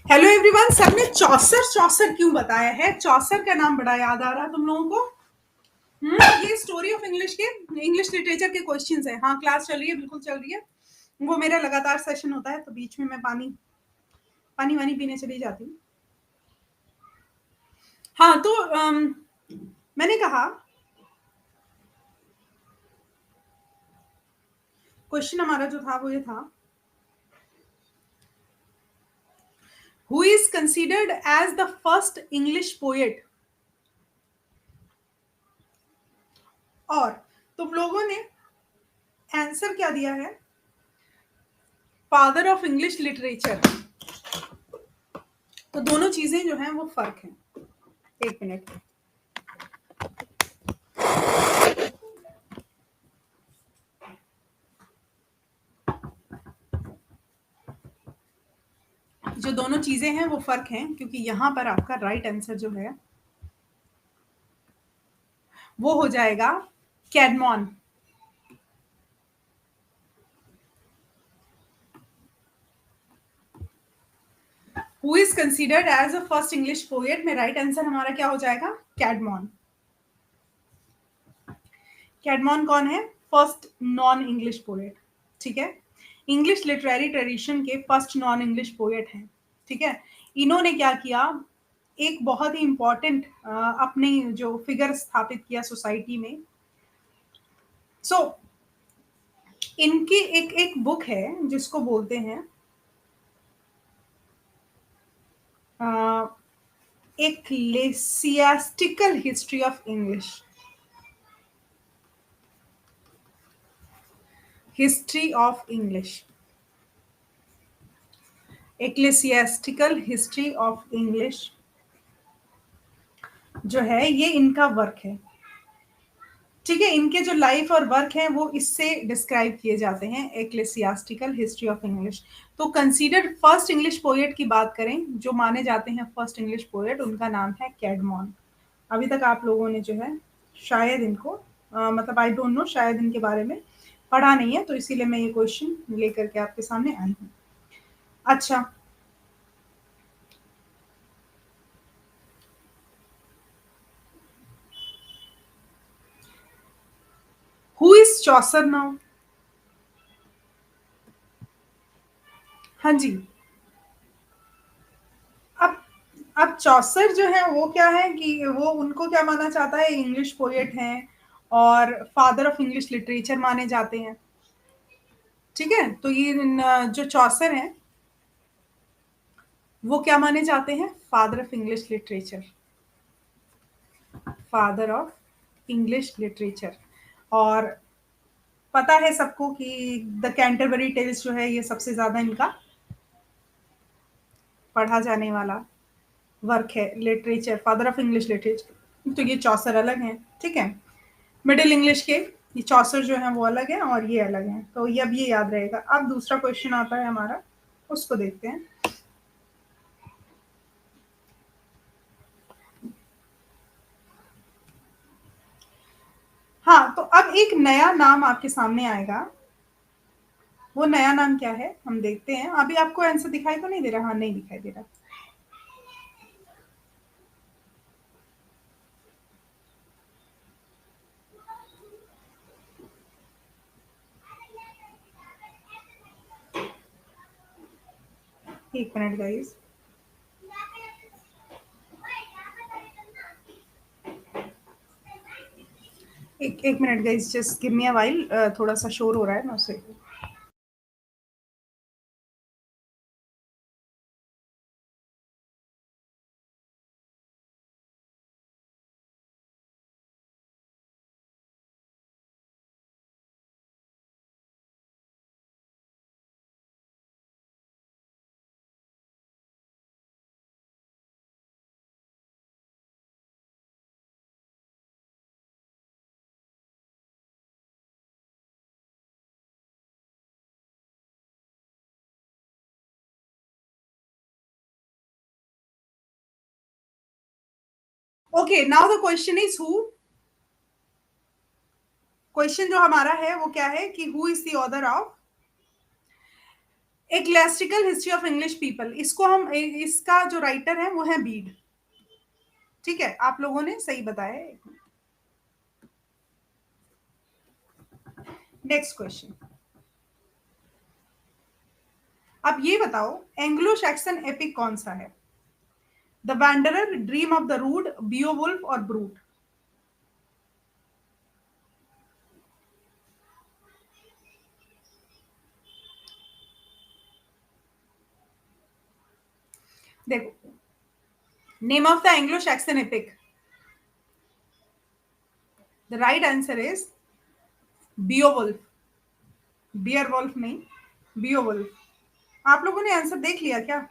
Hello everyone. सबने चौसर चौसर क्यों बताया है? चौसर का नाम बड़ा याद आ रहा है तुम लोगों को? ये स्टोरी ऑफ इंग्लिश के इंग्लिश लिटरेचर के क्वेश्चंस है। हाँ, क्लास चल रही है, बिल्कुल चल रही है। वो मेरा लगातार सेशन होता है, तो बीच में मैं पानी पानी वानी पीने चली जाती हूँ। हाँ, तो मैंने कहा क्वेश्चन हमारा जो था वो ये था, who is considered as the first English poet. और तुम लोगों ने आंसर क्या दिया है? Father of English literature. तो दोनों चीजें जो हैं वो फर्क है। एक मिनट। जो दोनों चीजें हैं वो फर्क हैं, क्योंकि यहां पर आपका राइट आंसर जो है वो हो जाएगा Caedmon. Who is considered as a first English poet में राइट आंसर हमारा क्या हो जाएगा? कैडमॉन। कैडमॉन कौन है? First non English poet. ठीक है, इंग्लिश लिटरेरी ट्रेडिशन के फर्स्ट नॉन इंग्लिश पोएट हैं। ठीक है, इन्होंने क्या किया, एक बहुत ही इंपॉर्टेंट अपने जो फिगर स्थापित किया सोसाइटी में। सो इनकी एक एक बुक है जिसको बोलते हैं ecclesiastical history of English. History of English. ecclesiastical history of English जो है ये इनका वर्क है। ठीक है, इनके जो लाइफ और वर्क हैं वो इससे डिस्क्राइब किए जाते हैं, ecclesiastical हिस्ट्री ऑफ इंग्लिश। तो कंसीडर्ड फर्स्ट इंग्लिश पोएट की बात करें, जो माने जाते हैं फर्स्ट इंग्लिश पोएट, उनका नाम है कैडमॉन। अभी तक आप लोगों ने जो है शायद इनको मतलब आई डोंट नो, शायद इनके बारे में पढ़ा नहीं है, तो इसीलिए मैं ये क्वेश्चन लेकर के आपके सामने आई हूँ। अच्छा, हु इज चौसर नाउ? हाँ जी। अब अब चौसर जो है वो क्या है कि वो उनको क्या माना जाता है? इंग्लिश पोएट हैं और फादर ऑफ इंग्लिश लिटरेचर माने जाते हैं। ठीक है, तो ये जो चौसर हैं वो क्या माने जाते हैं? Father of English literature. Father of English literature. और पता है सबको कि द कैंटरबरी टेल्स जो है ये सबसे ज्यादा इनका पढ़ा जाने वाला वर्क है, literature, father of English literature. तो ये चौसर अलग हैं। ठीक है, मिडिल इंग्लिश के ये चौसर जो है वो अलग है और ये अलग है, तो ये अब ये याद रहेगा। अब दूसरा क्वेश्चन आता है हमारा, उसको देखते हैं। हाँ, तो अब एक नया नाम आपके सामने आएगा। वो नया नाम क्या है हम देखते हैं। अभी आपको आंसर दिखाई तो नहीं दे रहा? हाँ, नहीं दिखाई दे रहा। एक मिनट गाइस, एक एक minute guys, just give me a while. थोड़ा सा शोर हो रहा है, मैं उसे। Okay, now the question is who. Question जो हमारा है वो क्या है कि who is the author of A classical history of English people, इसको हम इसका जो राइटर है वो है बीड। ठीक है, आप लोगों ने सही बताया है। नेक्स्ट क्वेश्चन, अब ये बताओ एंग्लो सैक्सन एपिक कौन सा है? The Wanderer, Dream of the Rood, Beowulf और ब्रूट। देखो, name of the Anglo Saxon epic, the right answer is Beowulf. Bear wolf नहीं, बियोवुल्फ। आप लोगों ने आंसर देख लिया क्या?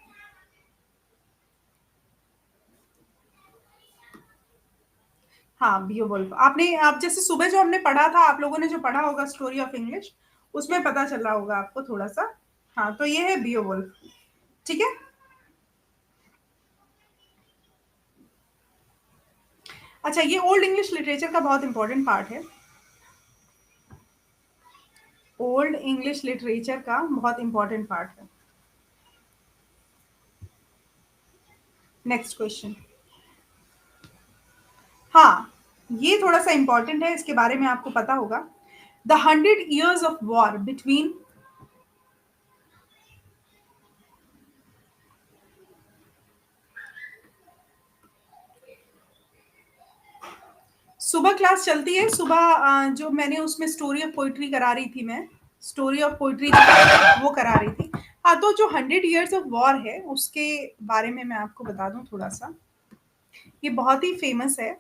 हाँ, बियोवुल्फ। आपने, आप जैसे सुबह जो हमने पढ़ा था, आप लोगों ने जो पढ़ा होगा स्टोरी ऑफ इंग्लिश, उसमें पता चला होगा आपको थोड़ा सा। हाँ, तो ये है बियोवुल्फ। ठीक है। अच्छा, ये ओल्ड इंग्लिश लिटरेचर का बहुत इंपॉर्टेंट पार्ट है। ओल्ड इंग्लिश लिटरेचर का बहुत इंपॉर्टेंट पार्ट है। नेक्स्ट क्वेश्चन, हाँ, ये थोड़ा सा इंपॉर्टेंट है, इसके बारे में आपको पता होगा। The 100 years of war between, सुबह क्लास चलती है सुबह, जो मैंने उसमें स्टोरी ऑफ पोइट्री करा रही थी, मैं स्टोरी ऑफ पोइट्री वो करा रही थी। हाँ, तो जो 100 years ऑफ वॉर है उसके बारे में मैं आपको बता दूं थोड़ा सा। ये बहुत ही फेमस है।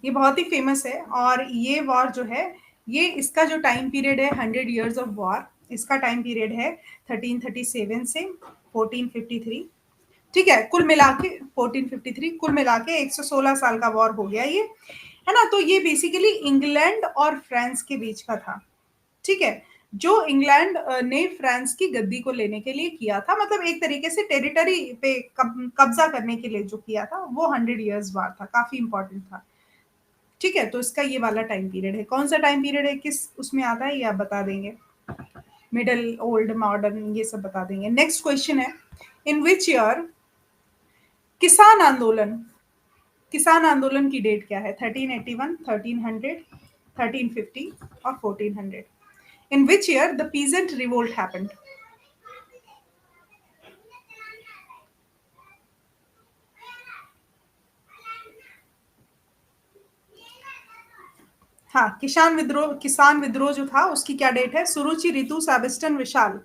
ये बहुत ही फेमस है, और ये वॉर जो है, ये इसका जो टाइम पीरियड है 100 years ऑफ वॉर, इसका टाइम पीरियड है 1337 से 1453। ठीक है, कुल मिला के 1453, कुल मिला के 116 साल का वॉर हो गया ये, है ना। तो ये बेसिकली इंग्लैंड और फ्रांस के बीच का था। ठीक है, जो इंग्लैंड ने फ्रांस की गद्दी को लेने के लिए किया था, मतलब एक तरीके से टेरिटरी पे कब्जा करने के लिए जो किया था, वो 100 years वार था, काफी इंपॉर्टेंट था। ठीक है, तो इसका ये वाला टाइम पीरियड है। कौन सा टाइम पीरियड है, किस उसमें आता है, ये आप बता देंगे। मिडल, ओल्ड, मॉडर्न, ये सब बता देंगे। नेक्स्ट क्वेश्चन है, इन विच ईयर किसान आंदोलन, किसान आंदोलन की डेट क्या है? 1381, 1300, 1350 और 1400। In which year the peasant revolt happened? हाँ, किसान विद्रोह जो था उसकी क्या डेट है? सुरुचि, ऋतु, साबिस्टन, विशाल।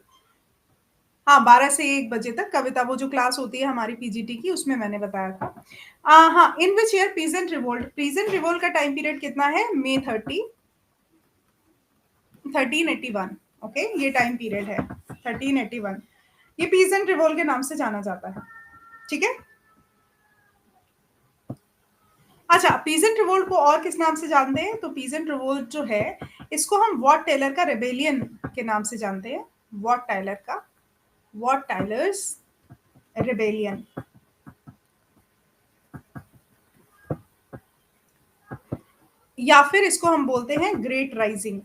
हाँ, 12 से 1 बजे तक कविता, वो जो क्लास होती है हमारी पीजीटी की, उसमें मैंने बताया था। हाँ, इन विच ईयर पीजेंट रिवोल्ट का टाइम पीरियड कितना है? मे 30, 1381। ओके, ये टाइम पीरियड है 1381। ये पीजेंट रिवोल्ट के नाम से जाना जाता है। ठीक है। अच्छा, पीजेंट रिवोल्ट को और किस नाम से जानते हैं? तो पीजेंट रिवोल्ट जो है, इसको हम वॉट टेलर का रेबेलियन के नाम से जानते हैं। वॉट टाइलर का, वॉट टाइलर्स रेबेलियन, या फिर इसको हम बोलते हैं great rising.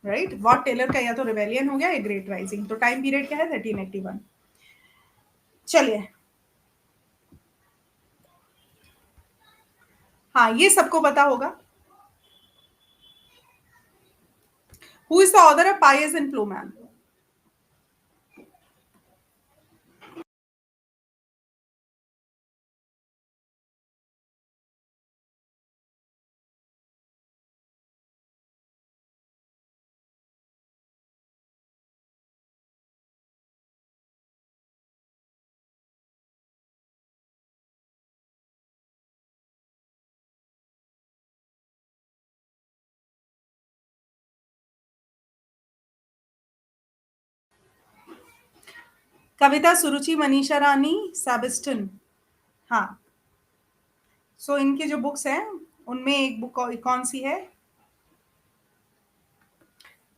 Right, Wat Tyler का या तो रिबेलियन हो गया या ग्रेट राइजिंग। तो टाइम पीरियड क्या है? 1381। चलिए, हाँ, ये सबको पता होगा। Who is the author of Piers and Plowman? Kavita, Suruchi, Manisha Rani, Sebastian. हाँ, सो इनकी जो बुक्स हैं, उनमें एक बुक कौन सी है?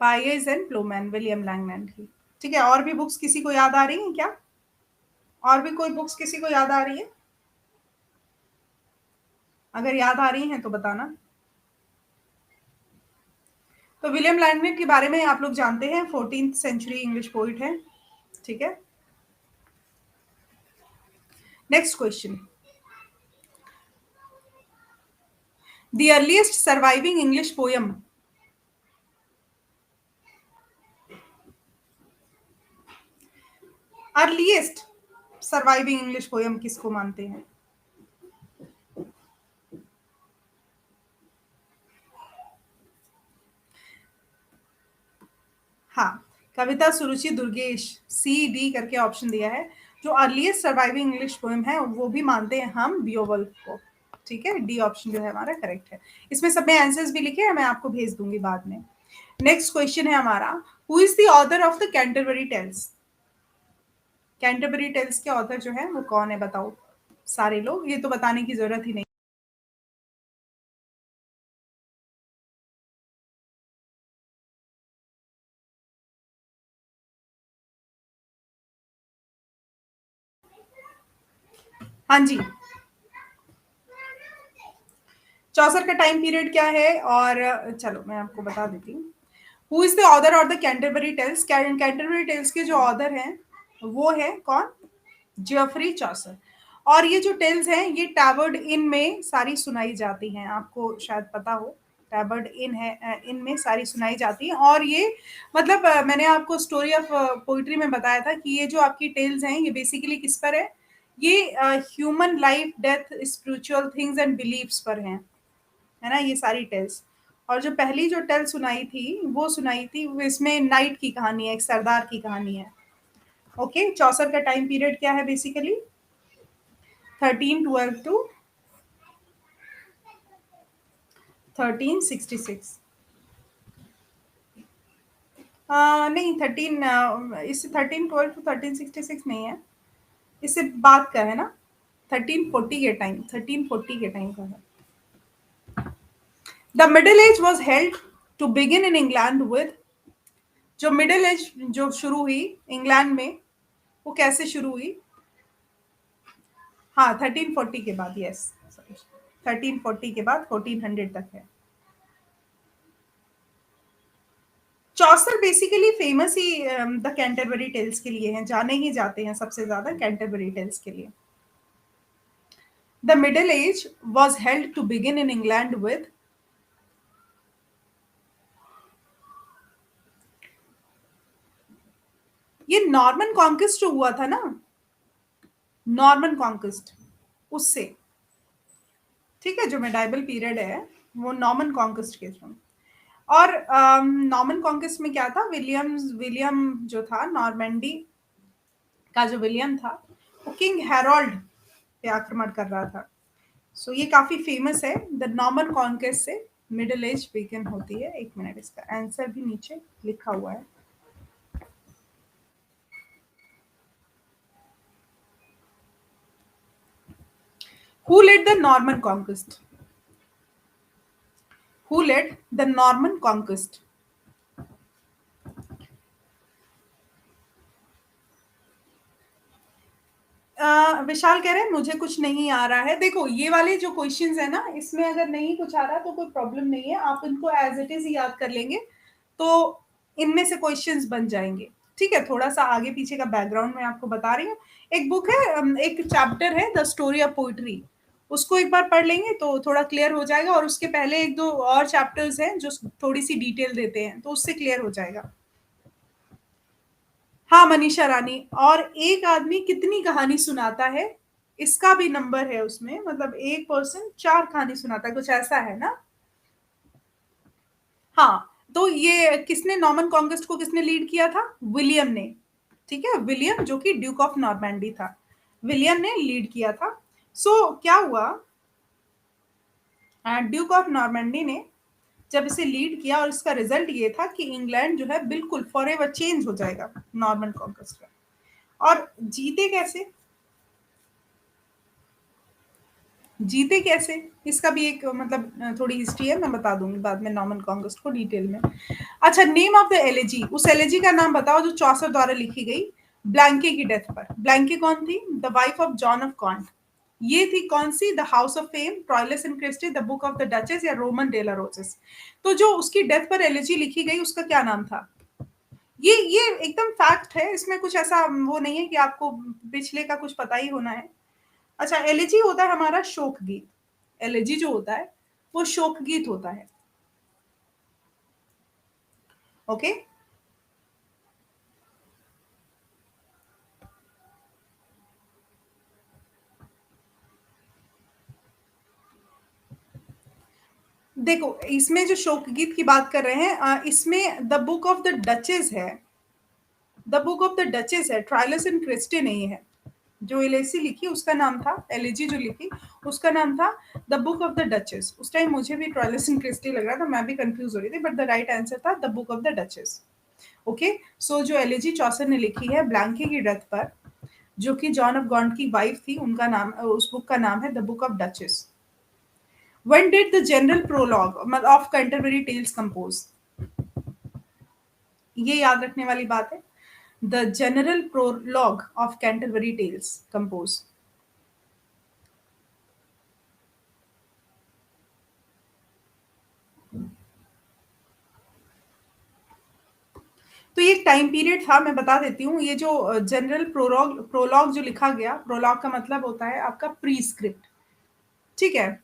पायस एंड प्लूमैन, विलियम लैंगलैंड की। ठीक है, और भी बुक्स किसी को याद आ रही हैं क्या? और भी कोई बुक्स किसी को याद आ रही है? अगर याद आ रही हैं तो बताना। तो विलियम लैंगनेट के बारे में आप लोग जानते हैं, 14th सेंचुरी इंग्लिश पोइट है, ठीक है। Next question, the earliest surviving English poem. Earliest surviving English poem किसको मानते हैं? हाँ, कविता सुरुचि दुर्गेश, सी डी करके ऑप्शन दिया है। जो अर्लीस्ट सर्वाइविंग इंग्लिश पोएम है वो भी मानते हैं हम बियोवल्फ को, ठीक है। डी ऑप्शन जो है हमारा करेक्ट है। इसमें सब में आंसर्स भी लिखे हैं, मैं आपको भेज दूंगी बाद में। नेक्स्ट क्वेश्चन है हमारा, who is the author of the Canterbury Tales. Canterbury Tales के ऑथर जो है वो कौन है, बताओ सारे लोग, ये तो बताने की जरूरत ही नहीं। हाँ जी, चौसर का टाइम पीरियड क्या है, और चलो मैं आपको बता देती हूँ। Who is the author of the Canterbury Tales. Canterbury Tales के जो ऑथर हैं वो है कौन, जेफरी चौसर। और ये जो टेल्स हैं ये टैबर्ड इन में सारी सुनाई जाती हैं, आपको शायद पता हो, टैबर्ड इन है, इन में सारी सुनाई जाती हैं। और ये मतलब मैंने आपको स्टोरी ऑफ पोइट्री में बताया था कि ये जो आपकी टेल्स हैं ये बेसिकली किस पर है, ये human life, death, spiritual things and believes पर हैं, है ना, ये सारी टेल्स। और जो पहली जो टेल सुनाई थी वो सुनाई थी, वो इसमें नाइट की कहानी है, एक सरदार की कहानी है। ओके, चौसर का टाइम पीरियड क्या है बेसिकली, 1312 टू 1366। नहीं 1312 टू 1366 नहीं है, इससे बात का है ना, 1340 के टाइम, 1340 के टाइम का है। The middle age was held to begin in England with, जो मिडिल एज जो शुरू हुई इंग्लैंड में वो कैसे शुरू हुई, हाँ 1340 के बाद, यस 1340 के बाद 1400 तक है। चौसर बेसिकली फेमस ही द कैंटरबरी टेल्स के लिए हैं, जाने ही जाते हैं सबसे ज्यादा कैंटरबरी टेल्स के लिए। The middle age was held to begin in England with, ये नॉर्मन कॉन्क्विस्ट जो हुआ था ना, नॉर्मन कॉन्क्विस्ट उससे, ठीक है, जो मेडाइवल पीरियड है वो नॉर्मन कॉन्क्विस्ट के थ्रू। और नॉर्मन कॉन्क्विस्ट में क्या था, विलियम जो था नॉर्मेंडी का, जो विलियम था वो किंग हेरोल्ड पे आक्रमण कर रहा था। सो ये काफी फेमस है, द नॉर्मन कॉन्क्वेस्ट से मिडिल एज बिगिन होती है। एक मिनट, इसका आंसर भी नीचे लिखा हुआ है। Who led the Norman conquest? Who led the Norman conquest? विशाल कह रहे हैं मुझे कुछ नहीं आ रहा है। देखो ये वाले जो क्वेश्चंस है ना, इसमें अगर नहीं कुछ आ रहा तो कोई प्रॉब्लम नहीं है, आप इनको एज इट इज याद कर लेंगे तो इनमें से क्वेश्चंस बन जाएंगे, ठीक है। थोड़ा सा आगे पीछे का बैकग्राउंड मैं आपको बता रही हूँ। एक बुक है, एक चैप्टर है द स्टोरी ऑफ पोइट्री, उसको एक बार पढ़ लेंगे तो थोड़ा क्लियर हो जाएगा। और उसके पहले एक दो और चैप्टर्स हैं जो थोड़ी सी डिटेल देते हैं, तो उससे क्लियर हो जाएगा। हाँ मनीषा रानी, और एक आदमी कितनी कहानी सुनाता है, इसका भी नंबर है उसमें, मतलब एक पर्सन 4 कहानी सुनाता है, कुछ ऐसा है ना। हाँ, तो ये किसने, नॉर्मन कॉन्क्वेस्ट को किसने लीड किया था, विलियम ने, ठीक है। विलियम जो कि ड्यूक ऑफ नॉर्मैंडी था, विलियम ने लीड किया था। सो क्या हुआ, ड्यूक ऑफ नॉर्मैंडी ने जब इसे लीड किया, और इसका रिजल्ट ये था कि इंग्लैंड जो है बिल्कुल फॉरएवर चेंज हो जाएगा नॉर्मन कॉन्क्वेस्ट का। और जीते कैसे, जीते कैसे, इसका भी एक मतलब थोड़ी हिस्ट्री है, मैं बता दूंगी बाद में नॉर्मन कॉन्क्वेस्ट को डिटेल में। अच्छा, नेम ऑफ द एलेजी, उस एलेजी का नाम बताओ जो चौसर द्वारा लिखी गई ब्लैंके की डेथ पर। ब्लैंके कौन थी, the wife of John of Gaunt, ये थी कौन सी? The House of Fame, Troilus and Criseyde, the Book of the Duchess या रोमन डेला रोसेस? तो जो उसकी डेथ पर एलिजी लिखी गई उसका क्या नाम था? ये एकदम फैक्ट है, इसमें कुछ ऐसा वो नहीं है कि आपको पिछले का कुछ पता ही होना है। अच्छा, एलिजी होता है हमारा शोक गीत। एलिजी जो होता है वो शोक गीत होता है। ओके, देखो इसमें जो शोक गीत की बात कर रहे हैं, इसमें the Book of the Duchess है। The Book of the Duchess है, ट्रायलस एंड क्रिस्टी नहीं है। जो एलेसी लिखी उसका नाम था, एलिजी जो लिखी उसका नाम था the Book of the duchess. उस टाइम मुझे भी ट्रायलस एंड क्रिस्टी लग रहा था, मैं भी कंफ्यूज हो रही थी, बट द राइट आंसर था the Book of the Duchess. Okay, so जो एलिजी चौसर ने लिखी है ब्लैंकी की डेथ पर, जो कि जॉन ऑफ गॉन्ट की वाइफ थी, उनका नाम, उस बुक का नाम है the Book of duchess. When did the general prologue of Canterbury Tales compose? ये याद रखने वाली बात है। The general prologue of Canterbury Tales compose. तो ये एक टाइम पीरियड था, मैं बता देती हूँ। ये जो जनरल प्रोलॉग प्रोलॉग जो लिखा गया, प्रोलॉग का मतलब होता है आपका प्री स्क्रिप्ट, ठीक है?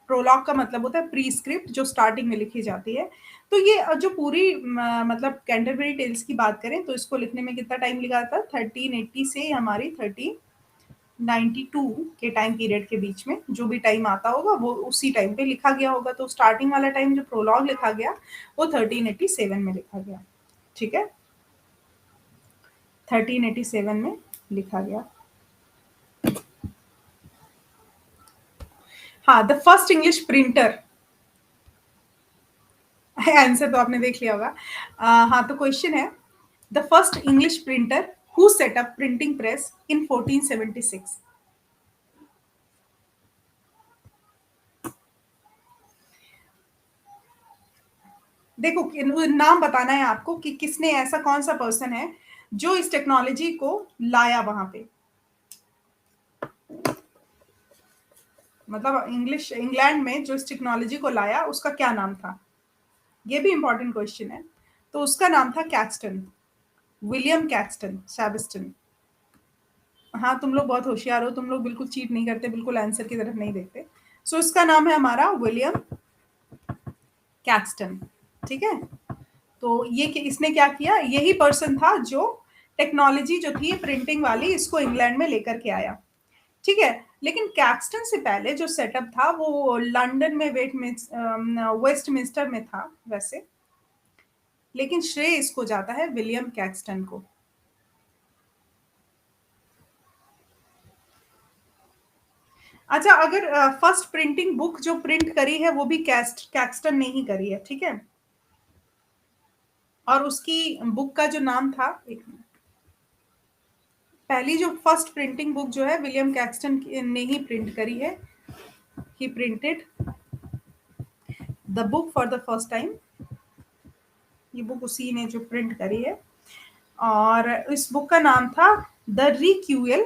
प्रोलॉग का मतलब होता है प्री स्क्रिप्ट, जो स्टार्टिंग में लिखी जाती है। तो ये जो पूरी मतलब कैंटरबरी टेल्स की बात करें तो इसको लिखने में कितना टाइम लगा था? 1380 से हमारी 1392 के टाइम पीरियड के बीच में जो भी टाइम आता होगा वो उसी टाइम पे लिखा गया होगा। तो स्टार्टिंग वाला टाइम जो प्रोलॉग लिखा गया वो 1387 में लिखा गया, ठीक है? 1387 में लिखा गया। हाँ, the first English printer. Answer तो आपने देख लिया होगा। हाँ, तो क्वेश्चन है the first English printer who set up printing press in 1476। देखो नाम बताना है आपको कि किसने, ऐसा कौन सा पर्सन है जो इस टेक्नोलॉजी को लाया वहां पे। मतलब इंग्लिश इंग्लैंड में जो इस टेक्नोलॉजी को लाया उसका क्या नाम था? ये भी इंपॉर्टेंट क्वेश्चन है। तो उसका नाम था कैक्सटन, विलियम कैक्सटन सैबिस्टन। हाँ, तुम लोग बहुत होशियार हो, तुम लोग बिल्कुल चीट नहीं करते, बिल्कुल आंसर की तरफ नहीं देखते। सो इसका नाम है हमारा विलियम कैक्सटन, ठीक है? तो ये इसने क्या किया? यही पर्सन था जो टेक्नोलॉजी जो थी प्रिंटिंग वाली इसको इंग्लैंड में लेकर के आया, ठीक है? लेकिन कैक्सटन से पहले जो सेटअप था वो लंदन में वेस्टमिंस्टर में था वैसे, लेकिन श्रेय इसको जाता है विलियम कैक्सटन को। अच्छा, अगर फर्स्ट प्रिंटिंग बुक जो प्रिंट करी है वो भी कैक्सटन ने ही करी है, ठीक है? और उसकी बुक का जो नाम था, एक मिनट, पहली जो फर्स्ट प्रिंटिंग बुक जो है विलियम कैक्सटन ने ही प्रिंट करी है। He printed the book for the first time. ये बुक उसी ने जो प्रिंट करी है, और इस बुक का नाम था the Recuyell,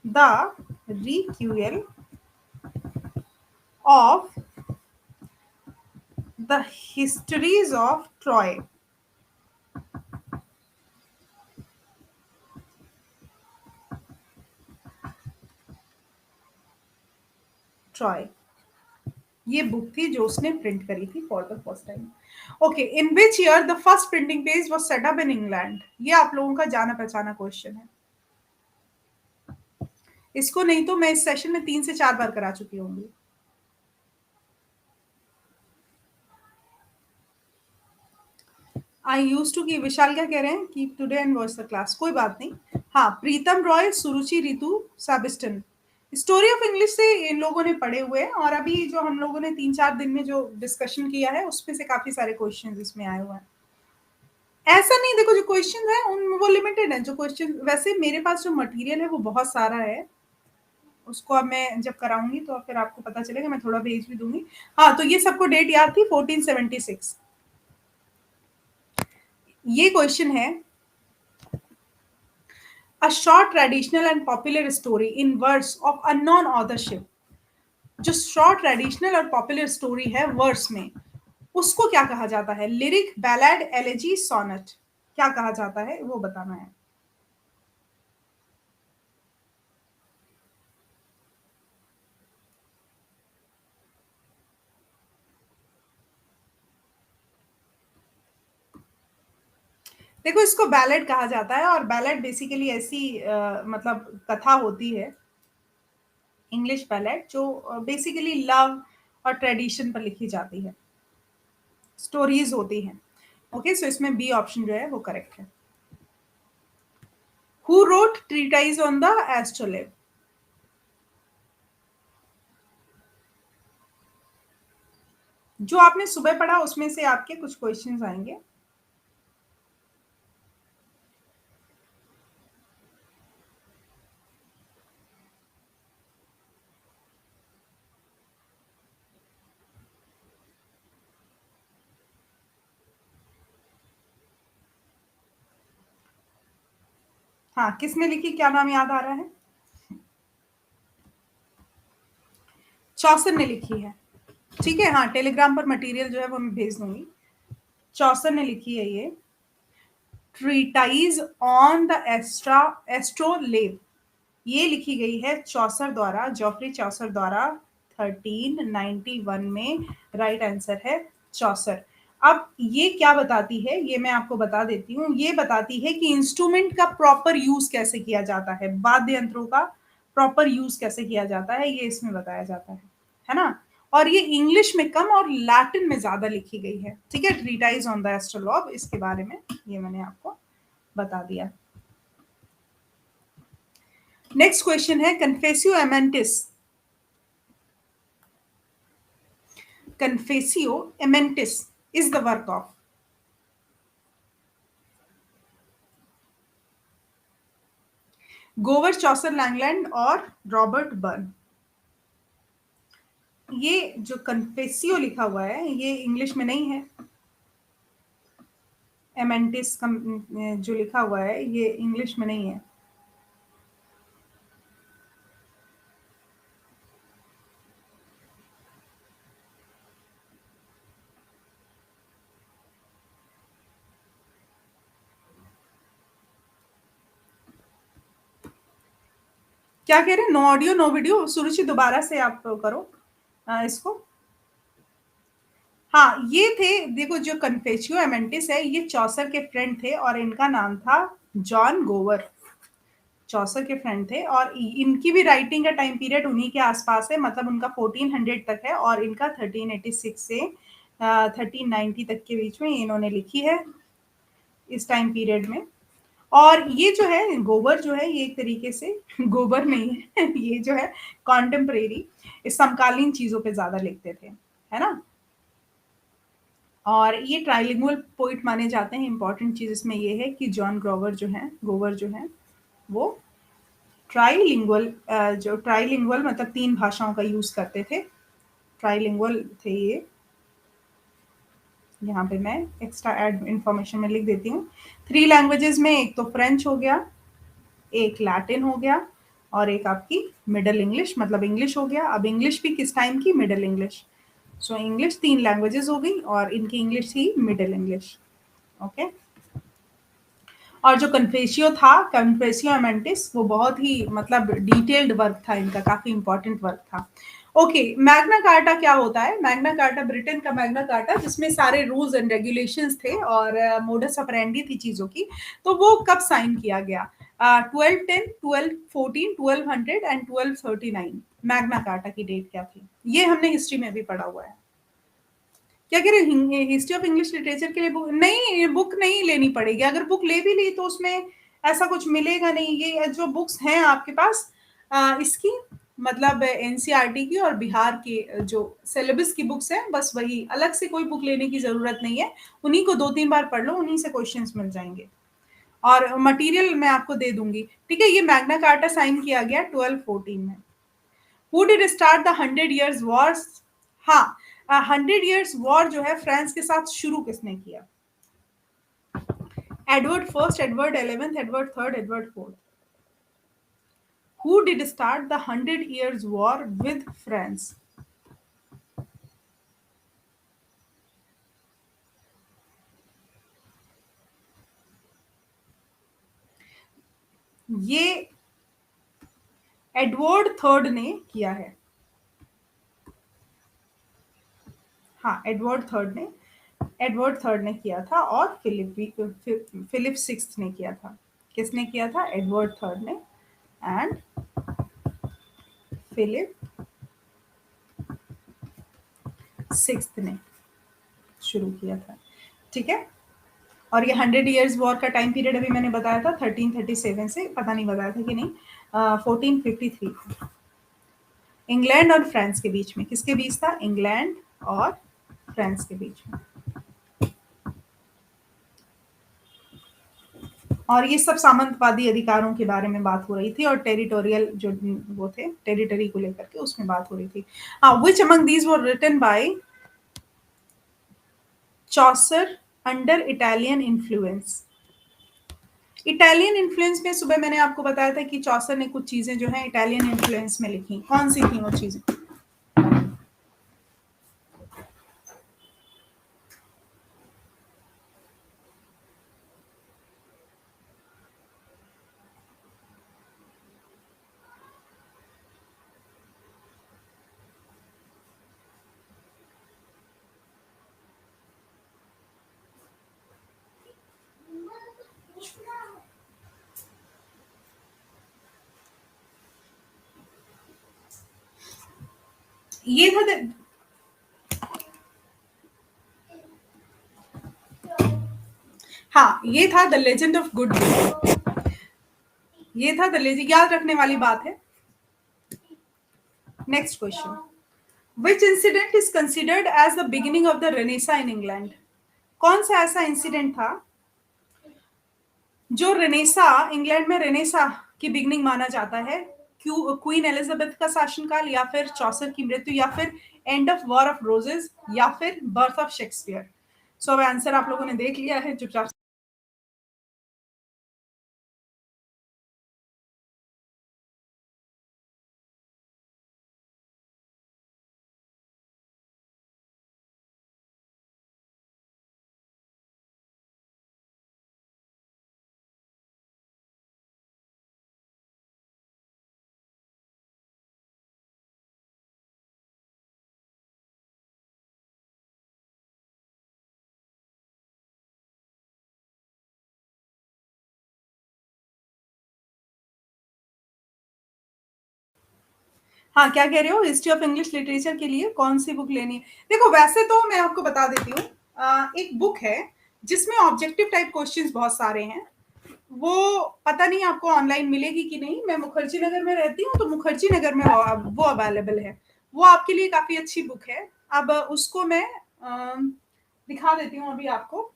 the Recuyell of the Histories of Troy. Troy, ये बुक थी जो उसने प्रिंट करी थी for the first time. Okay, in which year the first printing page was set up in England? ये आप लोगों का जाना पहचाना क्वेश्चन है। इसको नहीं तो मैं इस सेशन में 3 से 4 बार करा चुकी होंगी। आई यूज टू की विशाल क्या कह रहे हैं कि today and watch the class, कोई बात नहीं। हाँ, प्रीतम रॉय, सुरुचि रितु सैबिस्टन, स्टोरी ऑफ इंग्लिश से इन लोगों ने पढ़े हुए हैं, और अभी जो हम लोगों ने 3-4 दिन में जो डिस्कशन किया है उसमें से काफी सारे क्वेश्चन इसमें आए हुए हैं। ऐसा नहीं, देखो जो क्वेश्चन है उन वो लिमिटेड है। जो क्वेश्चन, वैसे मेरे पास जो मटेरियल है वो बहुत सारा है, उसको अब मैं जब कराऊंगी तो फिर आपको पता चलेगा, मैं थोड़ा भेज भी दूंगी। हाँ, तो ये सबको डेट याद थी 1476। ये क्वेश्चन है a short traditional and popular story in words of unknown authorship. जो शॉर्ट ट्रेडिशनल और पॉपुलर स्टोरी है वर्ड्स में, उसको क्या कहा जाता है? लिरिक, बैलेड, एलेजी, सोनेट, क्या कहा जाता है वो बताना है। देखो, इसको बैलेड कहा जाता है, और बैलेड बेसिकली ऐसी मतलब कथा होती है, इंग्लिश बैलेड, जो बेसिकली लव और ट्रेडिशन पर लिखी जाती है, स्टोरीज होती हैं। ओके, सो इसमें बी ऑप्शन जो है वो करेक्ट है। Who wrote treatise on the astrolabe? जो आपने सुबह पढ़ा उसमें से आपके कुछ क्वेश्चंस आएंगे। हाँ, किसने लिखी, क्या नाम याद आ रहा है? चौसर ने लिखी है। ठीक है, हाँ, टेलीग्राम पर मटेरियल जो है वो मैं भेज दूंगी। चौसर ने लिखी है ये ट्रीटाइज ऑन द एस्ट्रोलेब। ये लिखी गई है चौसर द्वारा, जॉफरी चौसर द्वारा, 1391 में। राइट आंसर है चौसर। अब ये क्या बताती है, ये मैं आपको बता देती हूँ। ये बताती है कि इंस्ट्रूमेंट का प्रॉपर यूज कैसे किया जाता है, वाद्य यंत्रों का प्रॉपर यूज कैसे किया जाता है, ये इसमें बताया जाता है ना। और ये इंग्लिश में कम और लैटिन में ज्यादा लिखी गई है। ठीक है, ट्रीटाइज ऑन द एस्ट्रोलॉब, इसके बारे में ये मैंने आपको बता दिया। नेक्स्ट क्वेश्चन है कन्फेसियो एमेंटिस। कन्फेसियो एमेंटिस इज द वर्क ऑफ। गोवर, चौसर, लैंगलैंड और रॉबर्ट बर्न। ये जो कन्फेसियो लिखा हुआ है ये इंग्लिश में नहीं है। एमेंटिस जो लिखा हुआ है ये इंग्लिश में नहीं है। क्या कह रहे हैं? No audio no video. Suruchi दोबारा से आप करो इसको। हाँ, ये थे, देखो, जो कन्फेसियो एमेंटिस है ये चौसर के फ्रेंड थे और इनका नाम था जॉन गोवर। चौसर के फ्रेंड थे और इनकी भी राइटिंग का टाइम पीरियड उन्हीं के आसपास है, मतलब उनका 1400 तक है और इनका 1386 से 1390 तक के बीच में इन्होंने लिखी है, इस टाइम पीरियड में। और ये जो है गोबर जो है ये एक तरीके से गोबर नहीं है ये जो है कॉन्टेम्परेरी, इस समकालीन चीजों पे ज्यादा लिखते थे, है ना। और ये ट्राइलिंगुअल पोइट माने जाते हैं। इंपॉर्टेंट चीज इसमें ये है कि जॉन ग्रोवर जो है, गोवर जो है, वो ट्राइलिंगुअल, जो ट्राइलिंगुअल मतलब तीन भाषाओं का यूज करते थे, ट्राइलिंगुअल थे ये। यहाँ पे मैं एक्स्ट्रा एड इंफॉर्मेशन में लिख देती हूँ। 3 लैंग्वेजेस में, एक तो फ्रेंच हो गया, एक लैटिन हो गया, और एक आपकी मिडल इंग्लिश, मतलब इंग्लिश हो गया। अब इंग्लिश भी किस टाइम की? Middle English. So English 3 languages हो गई और इनकी इंग्लिश थी मिडल इंग्लिश। ओके। और जो कन्फेशियो था, कन्फेशियो एमेंटिस, वो बहुत ही मतलब डिटेल्ड वर्क था इनका, काफी इंपॉर्टेंट वर्क था। ओके, मैग्ना कार्टा क्या होता है? मैग्ना कार्टा, ब्रिटेन का मैग्ना कार्टा, जिसमें सारे रूल्स एंड रेगुलेशंस थे और मोडस ऑपरेंडी थी चीजों की। तो वो कब साइन किया गया? 1210, 1214, 1200 एंड 1239। मैग्ना कार्टा की डेट क्या थी? ये हमने हिस्ट्री में भी पढ़ा हुआ है। क्या कह रहे हैं? हिस्ट्री ऑफ इंग्लिश लिटरेचर के लिए बुक नहीं, बुक नहीं लेनी पड़ेगी। अगर बुक ले भी ली तो उसमें ऐसा कुछ मिलेगा नहीं। ये जो बुक्स हैं आपके पास इसकी मतलब एनसीईआरटी की और बिहार की जो सिलेबस की बुक्स हैं, बस वही, अलग से कोई बुक लेने की जरूरत नहीं है। उन्हीं को 2-3 बार पढ़ लो, उन्हीं से क्वेश्चंस मिल जाएंगे और मटेरियल मैं आपको दे दूंगी। ठीक है, ये मैग्ना कार्टा साइन किया गया 1214 में। Who did start the 100 years Wars? हाँ, 100 years वॉर जो है फ्रांस के साथ शुरू किसने किया? Edward first, Edward 11th, Edward third, Edward fourth. Who did start the 100 Years' War with France? ये एडवर्ड थर्ड ने किया है। हाँ, एडवर्ड थर्ड ने किया था, और फिलिप सिक्स्थ ने किया था। किसने किया था? एडवर्ड थर्ड ने एंड फिलिप सिक्स्थ ने शुरू किया था। ठीक है। और ये 100 Years वॉर का टाइम पीरियड अभी मैंने बताया था 1337 से, पता नहीं बताया था कि नहीं, 1453। इंग्लैंड और फ्रांस के बीच में, किसके बीच था? इंग्लैंड और फ्रांस के बीच में। और ये सब सामंतवादी अधिकारों के बारे में बात हो रही थी, और टेरिटोरियल जो वो थे, टेरिटरी को लेकर के उसमें बात हो रही थी। हाँ, which among these were written by Chaucer under Italian influence? Italian influence में सुबह मैंने आपको बताया था कि चौसर ने कुछ चीजें जो है इटालियन इन्फ्लुएंस में लिखी। कौन सी थी वो चीजें? ये था हाँ, ये था the legend of good will. ये था द लेजेंड, याद रखने वाली बात है। Next question, which incident is considered as the beginning of the Renaissance in England? कौन सा ऐसा इंसिडेंट था जो रेनेसा, इंग्लैंड में रेनेसा की बिगनिंग माना जाता है? क्वीन एलिजाबेथ का शासनकाल, या फिर चौसर की मृत्यु, या फिर and of War of roses, या फिर बर्थ ऑफ शेक्सपियर? सो अब आंसर आप लोगों ने देख लिया है, चुपचाप। हाँ, क्या कह रहे हो? हिस्ट्री ऑफ इंग्लिश लिटरेचर के लिए कौन सी बुक लेनी है? देखो, वैसे तो मैं आपको बता देती हूँ, एक बुक है जिसमें ऑब्जेक्टिव टाइप क्वेश्चंस बहुत सारे हैं। वो पता नहीं आपको ऑनलाइन मिलेगी कि नहीं। मैं मुखर्जी नगर में रहती हूँ, तो मुखर्जी नगर में वो अवेलेबल है। वो आपके लिए काफी अच्छी बुक है। अब उसको मैं दिखा देती हूँ अभी आपको।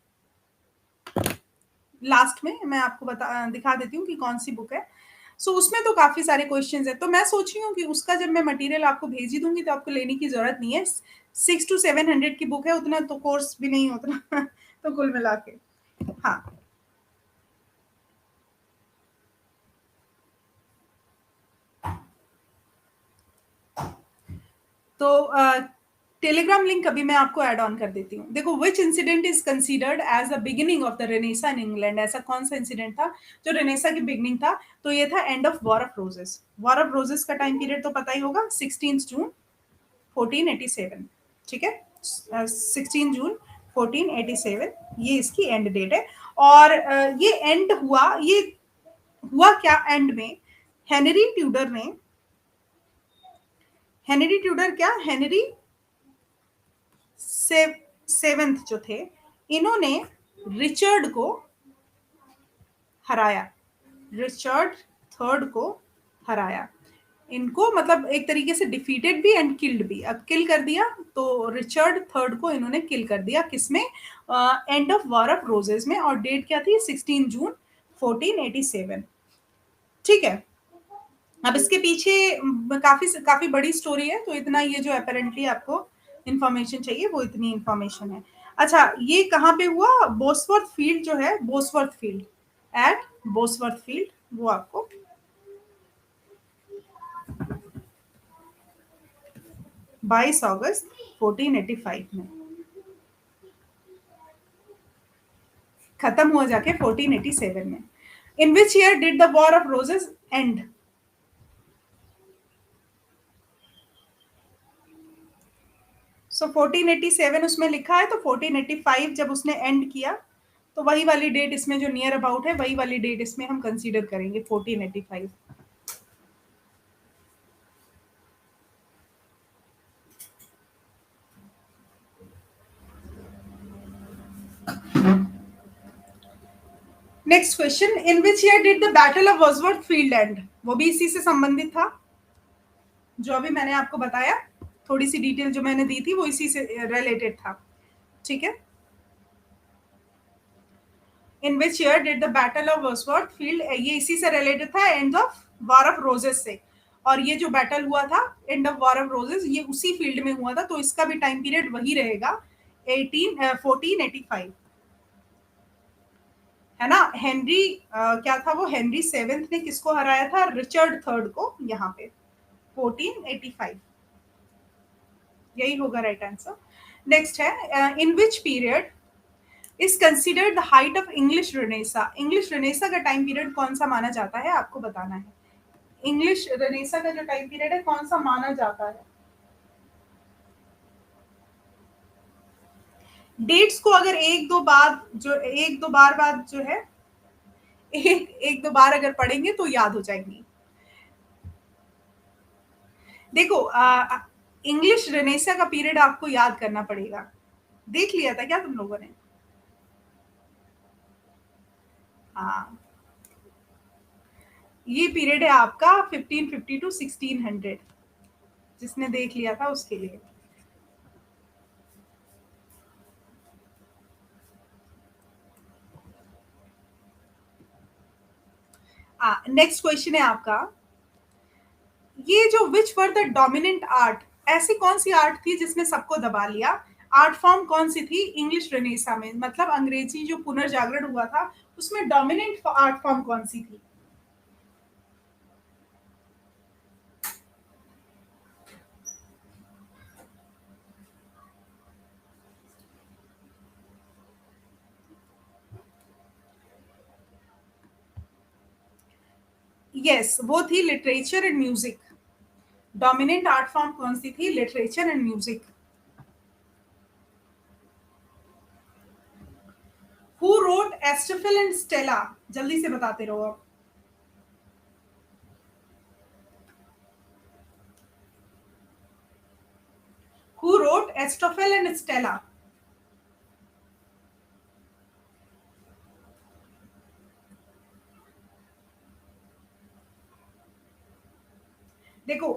लास्ट में मैं आपको दिखा देती हूँ कि कौन सी बुक है। सो उसमें तो काफी सारे क्वेश्चंस है, तो मैं सोच रही हूँ कि उसका जब मैं मटेरियल आपको भेज ही दूंगी तो आपको लेने की जरूरत नहीं है। 600 to 700 की बुक है, उतना तो कोर्स भी नहीं उतना तो कुल मिला के। हाँ, तो टेलीग्राम लिंक अभी मैं आपको ऐड ऑन कर देती हूँ। देखो, which incident is considered as the beginning of the Renaissance in England? ऐसा कौन सा इंसिडेंट था जो रेनेसा की बिगिनिंग था? तो ये था end of War of roses. War of roses का टाइम पीरियड तो पता ही होगा, 16 जून 1487। ठीक है, 16 जून 1487, ये इसकी एंड डेट है। और ये एंड हुआ, ये हुआ क्या एंड में? हेनरी ट्यूडर ने, हेनरी ट्यूडर क्या, हेनरी सेवेंथ जो थे, इन्होंने रिचर्ड को हराया, रिचर्ड थर्ड को हराया। इनको मतलब एक तरीके से डिफीटेड भी एंड किल्ड भी। अब किल कर दिया, तो रिचर्ड थर्ड को इन्होंने किल कर दिया, किसमें? And of War of roses में। और डेट क्या थी? 16 जून 1487। ठीक है। अब इसके पीछे काफी काफी बड़ी स्टोरी है, तो इतना ये जो अपेरेंटली आपको इंफॉर्मेशन चाहिए वो इतनी इंफॉर्मेशन है। अच्छा, ये कहाँ पे हुआ? बोसवर्थ फील्ड जो है, Bosworth field, at Bosworth field, वो आपको 22 अगस्त 1485 में खत्म हुआ जाके 1487 में। In which year did the War of Roses end? So 1487 उसमें लिखा है, तो 1485 जब उसने एंड किया, तो वही वाली डेट इसमें जो नियर अबाउट है, वही वाली डेट इसमें हम कंसीडर करेंगे, 1485। Next question, in which year did the battle of Wordsworth field and? वो भी इसी से संबंधित था, जो अभी मैंने आपको बताया, थोड़ी सी डिटेल जो मैंने दी थी वो इसी से रिलेटेड था, ठीक है। In which year did the battle of Wordsworth field, ये इसी से रिलेटेड था, end of War of Roses से। और ये जो बैटल हुआ था end of War of Roses, ये उसी फील्ड में हुआ था, तो इसका भी टाइम पीरियड वही रहेगा, 1485, है ना। हेनरी क्या था वो, हेनरी सेवेंथ ने किसको हराया था? रिचर्ड थर्ड को, यहाँ पे 1485, यही होगा राइट आंसर। नेक्स्ट है, in which period is considered the height of English Renaissance? English Renaissance का टाइम पीरियड कौन सा माना जाता है, आपको बताना है। इंग्लिश रेनेसा का जो टाइम पीरियड है कौन सा माना जाता है? डेट्स को अगर एक दो बार बाद जो है, एक दो बार अगर पढ़ेंगे तो याद हो जाएंगी। देखो, इंग्लिश रेनेसा का पीरियड आपको याद करना पड़ेगा। देख लिया था क्या तुम लोगों ने? हाँ, ये पीरियड है आपका 1550 टू 1600, जिसने देख लिया था उसके लिए। नेक्स्ट क्वेश्चन है आपका, ये जो विच वर द डोमिनेंट आर्ट, ऐसी कौन सी आर्ट थी जिसने सबको दबा लिया? आर्ट फॉर्म कौन सी थी इंग्लिश रेनेसा में, मतलब अंग्रेजी जो पुनर्जागरण हुआ था उसमें डोमिनेंट आर्ट फॉर्म कौन सी थी? यस, वो थी literature and music. Dominant art form कौन सी थी? Literature and music. Who wrote Astrophel and Stella? जल्दी से बताते रहो आप। Who wrote Astrophel and Stella? देखो,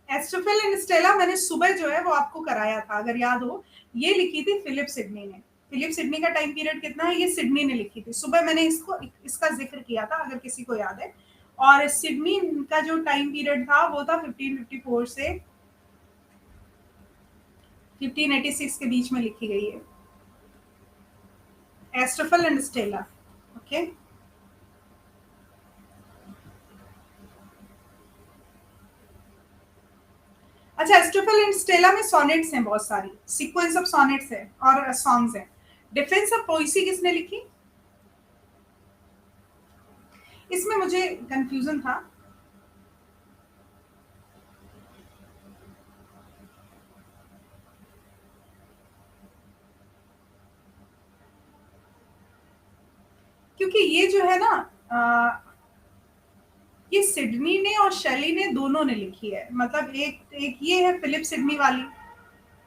एस्टोफिल एंड स्टेला मैंने सुबह जो है वो आपको कराया था, अगर याद हो। ये लिखी थी फिलिप सिडनी ने। फिलिप सिडनी का टाइम पीरियड कितना है? ये सिडनी ने लिखी थी, सुबह मैंने इसका जिक्र किया था, अगर किसी को याद है। और सिडनी का जो टाइम पीरियड था वो था 1554 से 1586 के बीच में लिखी गई है, एस्टोफिल एंड स्टेला। ओके, अच्छा, एस्टोफिल एंड स्टेला में सोनेट्स हैं बहुत सारी, सीक्वेंस ऑफ सोनेट्स है और सॉन्ग्स हैं। डिफेंस ऑफ पोइसी किसने लिखी? इसमें मुझे कंफ्यूजन था, क्योंकि ये जो है ना, ये सिडनी ने और शेली ने दोनों ने लिखी है, मतलब एक एक ये है फिलिप सिडनी वाली,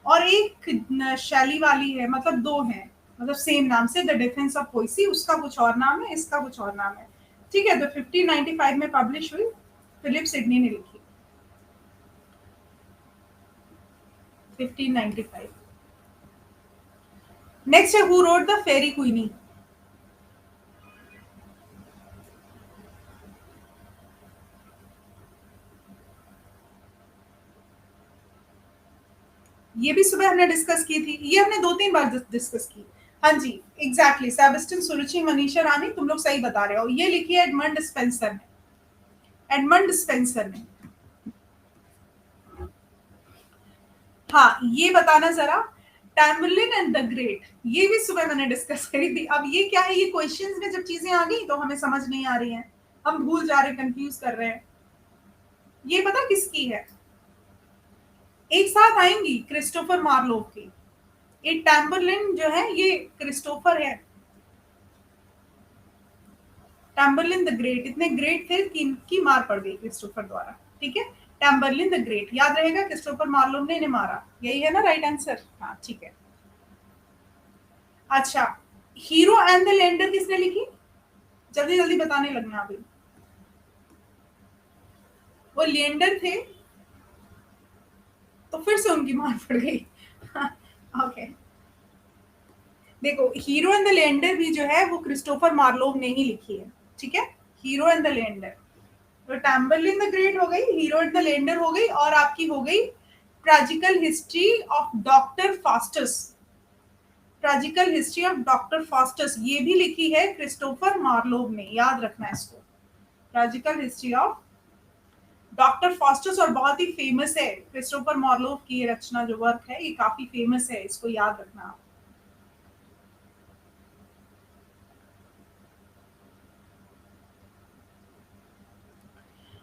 और एक शेली वाली है, मतलब दो हैं, मतलब सेम नाम से, द डिफेंस ऑफ पोइसी, उसका कुछ और नाम है, इसका कुछ और नाम है। ठीक है, तो 1595 में पब्लिश हुई, फिलिप सिडनी ने लिखी, 1595। नेक्स्ट है, हु रोट द फेरी क्वीनी? ये भी सुबह हमने डिस्कस की थी, ये हमने दो तीन बार डिस्कस की। हाँ जी, एग्जैक्टली, सेबेस्टियन सुरुचि, मनीषा रानी, तुम लोग सही बता रहे हो, ये लिखी है एडमंड स्पेंसर ने। एडमंड स्पेंसर ने। हाँ, ये बताना जरा, टैम्बरलिन एंड द ग्रेट, ये भी सुबह मैंने डिस्कस करी थी। अब ये क्या है, ये क्वेश्चंस में जब चीजें आ गई तो हमें समझ नहीं आ रही हैं, हम भूल जा रहे हैं, कंफ्यूज कर रहे हैं। ये पता किसकी है? एक साथ आएंगी, क्रिस्टोफर मार्लोव की। ये टैम्बरलिन जो है ये क्रिस्टोफर है, टैम्बरलिन द ग्रेट, इतने ग्रेट थे कि इनकी मार पड़ गई क्रिस्टोफर द्वारा। ठीक है, टैम्बरलिन द ग्रेट याद रहेगा, क्रिस्टोफर मार्लोव ने इन्हें मारा, यही है ना राइट आंसर? हाँ ठीक है। अच्छा, हीरो एंड द लेंडर किसने लिखी? जल्दी जल्दी बताने लगना अभी। वो लिएंडर थे, तो फिर से उनकी मार पड़ गई। ओके, देखो हीरो एंड द लेंडर भी जो है वो क्रिस्टोफर मार्लोव ने ही लिखी है। ठीक है, हीरो एंड द लेंडर, तो टैम्बरलिन द ग्रेट हो गई, हीरो एंड द लेंडर हो गई, और आपकी हो गई tragical history of doctor Faustus. Tragical history of doctor Faustus ये भी लिखी है क्रिस्टोफर मार्लोव ने, याद रखना इसको। Tragical history of doctor Faustus, और बहुत ही फेमस है क्रिस्टोफर मार्लोव की ये रचना, जो वर्क है ये काफी फेमस है, इसको याद रखना आप।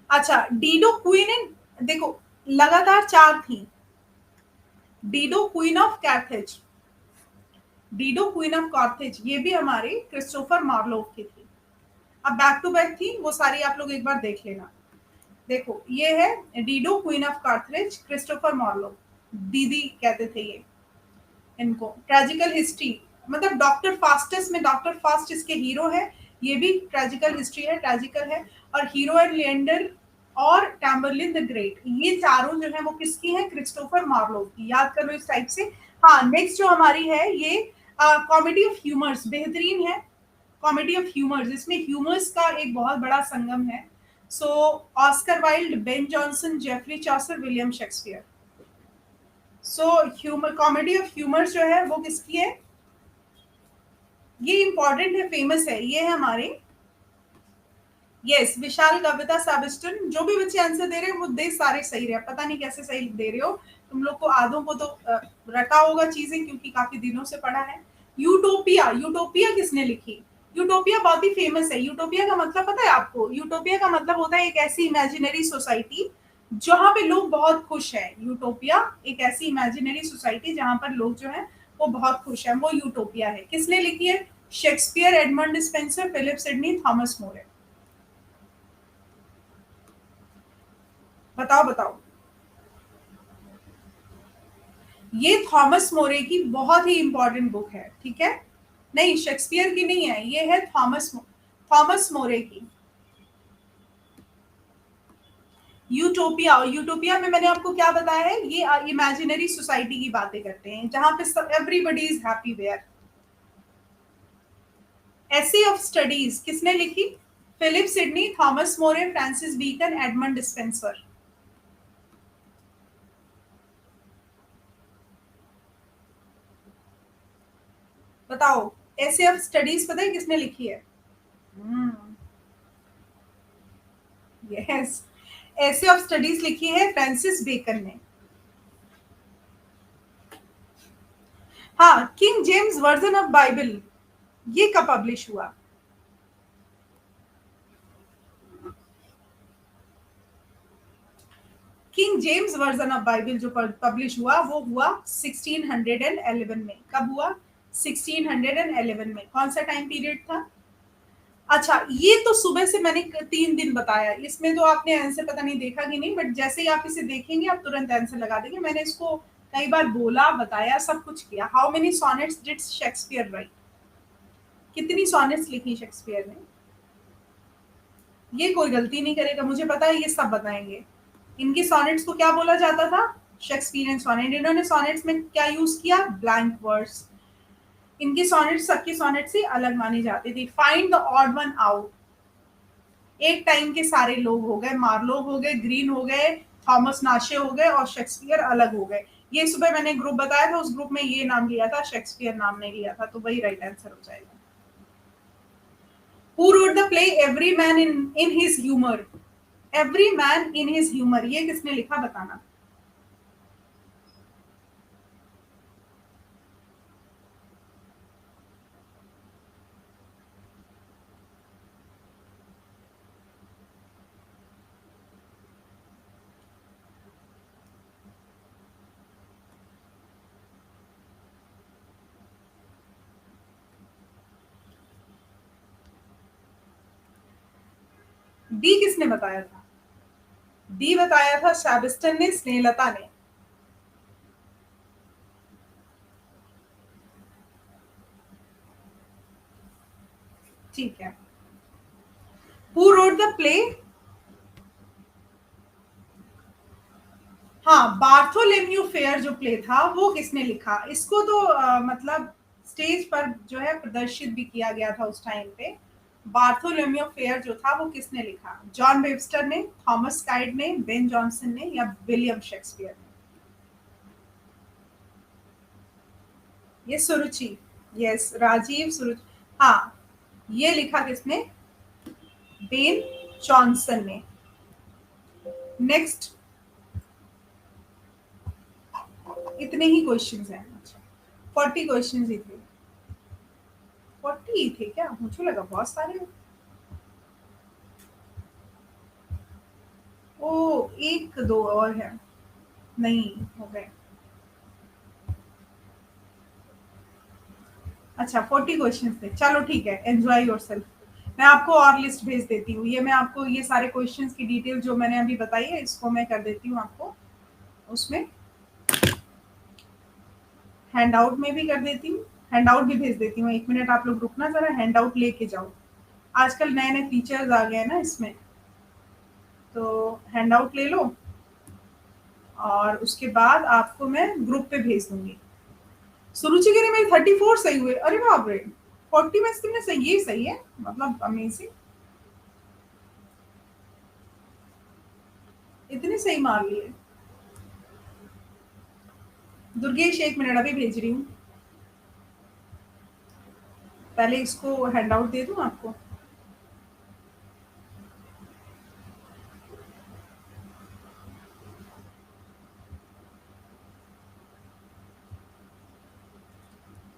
अच्छा, डीडो क्वीन, देखो लगातार चार थी। Dido Queen of Carthage, Dido Queen of Carthage ये भी हमारे क्रिस्टोफर मार्लोव की थी। अब बैक टू बैक थी, वो सारी आप लोग एक बार देख लेना। देखो ये है Dido Queen of Carthage, Christopher Marlowe, दीदी कहते थे ये इनको। ट्रेजिकल हिस्ट्री, मतलब डॉक्टर फास्टस में डॉक्टर फास्ट इसके हीरो है, ये भी ट्रेजिकल हिस्ट्री है, ट्रेजिकल है। और हीरो एंड लिएंडर और टैम्बरलिन द ग्रेट, ये चारों जो है वो किसकी है? क्रिस्टोफर मार्लोव की, याद कर लो इस टाइप से। हाँ, नेक्स्ट जो हमारी है ये कॉमेडी ऑफ ह्यूमर्स, बेहतरीन है कॉमेडी ऑफ ह्यूमर्स, इसमें ह्यूमर्स का एक बहुत बड़ा संगम है। So Oscar Wilde, Ben Jonson, Geoffrey Chaucer, William Shakespeare. So humour, comedy of humours जो है वो किसकी है? ये इंपॉर्टेंट है, फेमस है, ये है हमारे, यस, विशाल कविता साबिस्टन। जो भी बच्चे आंसर दे रहे हैं वो दे सारे सही रहे, पता नहीं कैसे सही दे रहे हो तुम लोग को, आधों को तो रटा होगा चीजें, क्योंकि काफी दिनों से पढ़ा है। यूटोपिया, यूटोपिया किसने लिखी? यूटोपिया बहुत ही फेमस है। यूटोपिया का मतलब पता है आपको? यूटोपिया का मतलब होता है एक ऐसी इमेजिनरी सोसाइटी जहां पे लोग बहुत खुश है। यूटोपिया एक ऐसी इमेजिनरी सोसाइटी जहां पर लोग जो है वो बहुत खुश है, वो यूटोपिया है। किसने लिखी है? Shakespeare, Edmund Spenser, Philip Sidney, Thomas More. बताओ बताओ। ये थॉमस मोरे की बहुत ही इंपॉर्टेंट बुक है, ठीक है? नहीं, शेक्सपियर की नहीं है, ये है थॉमस मोरे की। यूटोपिया, यूटोपिया में मैंने आपको क्या बताया है? ये इमेजिनरी सोसाइटी की बातें करते हैं जहां पे सब everybody is happy where. Essay of studies किसने लिखी? Philip Sidney, Thomas More, Francis Bacon, Edmund Spenser. बताओ, एसे ऑफ स्टडीज पता है किसने लिखी है? यस, एसे ऑफ स्टडीज लिखी है फ्रांसिस बेकन ने। हाँ, king James version of Bible ये कब पब्लिश हुआ? King James version of Bible जो पब्लिश हुआ वो हुआ 1611 में। कब हुआ? 1611 में। कौन सा टाइम पीरियड था? अच्छा, ये तो सुबह से मैंने 3 दिन बताया, इसमें तो आपने आंसर पता नहीं देखा कि नहीं, बट जैसे ही आप इसे देखेंगे आप तुरंत आंसर लगा देंगे। मैंने इसको कई बार बोला, बताया, सब कुछ किया। How many sonnets did Shakespeare right? कितनी सॉनेट्स लिखी शेक्सपियर ने? ये कोई गलती नहीं करेगा, मुझे पता है ये सब बताएंगे। इनकी सॉनेट्स को क्या बोला जाता था? Shakespearean sonnet. इन्होंने सॉनेट्स में क्या यूज किया? Blank words. इनकी सॉनेट सबकी सॉनेट से अलग मानी जाती थी। Find the odd one out, एक टाइम के सारे लोग हो गए, मार्लो हो गए, ग्रीन हो गए, थॉमस नाशे हो गए, और शेक्सपियर अलग हो गए। ये सुबह मैंने ग्रुप बताया था, उस ग्रुप में ये नाम लिया था, शेक्सपियर नाम नहीं लिया था, तो वही राइट आंसर हो जाएगा। Who wrote the play every man in his humour? Every man in his humour ये किसने लिखा, बताना। डी किसने बताया था? डी बताया था सैबिस्टन ने, स्नेहलता ने। ठीक है। Who wrote the play? हाँ, बार्थोलोम्यू फेयर जो प्ले था वो किसने लिखा? इसको तो मतलब स्टेज पर जो है प्रदर्शित भी किया गया था उस टाइम पे। बार्थोलोम्यू फेयर जो था वो किसने लिखा? जॉन वेबस्टर ने, थॉमस काइड ने, बेन जॉनसन ने, या विलियम शेक्सपियर ने? ये सुरुचि। यस, राजीव सुरुचि। हाँ, ये लिखा किसने? बेन जॉनसन ने। नेक्स्ट। इतने ही क्वेश्चंस हैं? अच्छा, 40 क्वेश्चंस ही थे। 40 ही थे क्या? मुझे लगा बहुत सारे। ओ, एक दो और है। नहीं, हो गए। अच्छा, 40 क्वेश्चंस थे। चलो ठीक है, एंजॉय योरसेल्फ। मैं आपको और लिस्ट भेज देती हूँ। ये मैं आपको ये सारे क्वेश्चंस की डिटेल जो मैंने अभी बताई है इसको मैं कर देती हूँ आपको उसमें, हैंड आउट में भी कर देती हूँ। हैंड आउट भी भेज देती हूँ। 1 मिनट आप लोग रुकना, जरा हैंड आउट लेके जाओ। आजकल नए नए फीचर्स आ गए हैं ना इसमें, तो हैंड आउट ले लो और उसके बाद आपको मैं ग्रुप पे भेज दूंगी। सुरुचि के लिए मेरे 34 सही हुए। अरे बाप रे, 40 में से तुमने सही, ये सही है, मतलब अमेजिंग। इतने सही मार लिए। दुर्गेश, 1 मिनट, अभी भेज रही हूँ। पहले इसको हैंड आउट दे दूं आपको।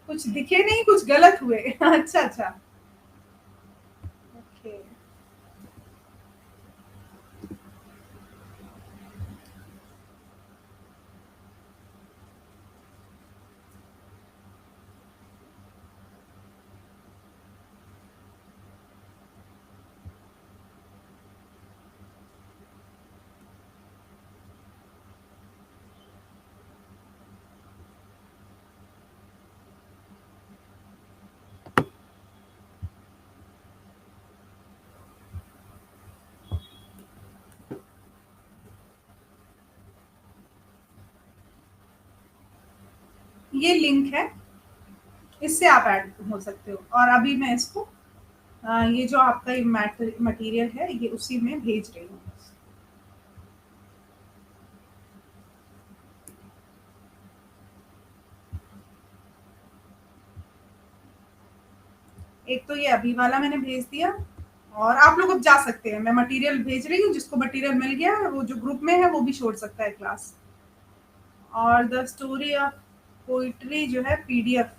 कुछ दिखे नहीं, कुछ गलत हुए। अच्छा अच्छा। ओके। ये लिंक है, इससे आप ऐड हो सकते हो। और अभी मैं इसको ये जो आपका मटेरियल है ये उसी में भेज रही हूँ। एक तो ये अभी वाला मैंने भेज दिया, और आप लोग अब जा सकते हैं। मैं मटेरियल भेज रही हूँ, जिसको मटेरियल मिल गया है वो जो ग्रुप में है वो भी छोड़ सकता है क्लास। और द स्टोरी ऑफ पोइट्री जो है पीडीएफ,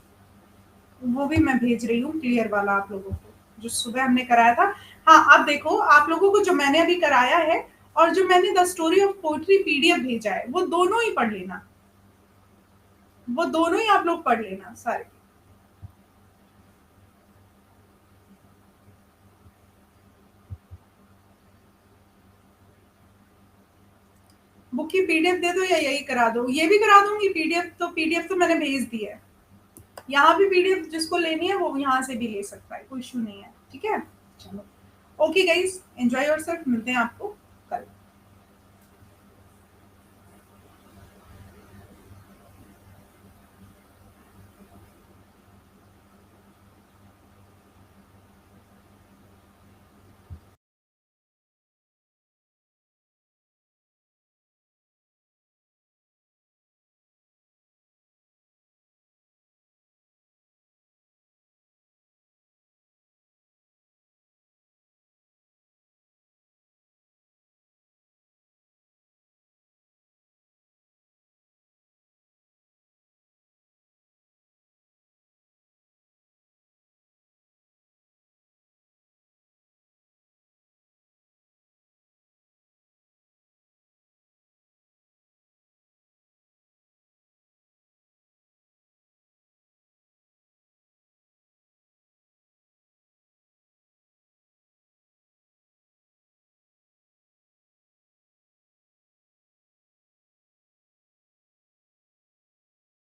वो भी मैं भेज रही हूँ क्लियर वाला आप लोगों को, जो सुबह हमने कराया था। हाँ, अब देखो आप लोगों को जो मैंने अभी कराया है और जो मैंने the story of poetry PDF भेजा है वो दोनों ही पढ़ लेना। वो दोनों ही आप लोग पढ़ लेना सारे। बुक की पीडीएफ दे दो या यही करा दो? ये भी करा दूंगी पीडीएफ, तो पीडीएफ तो मैंने भेज दी है। यहाँ भी पीडीएफ जिसको लेनी है वो यहाँ से भी ले सकता है, कोई इशू नहीं है। ठीक है, चलो। ओके गाइस, एंजॉय योरसेल्फ, मिलते हैं आपको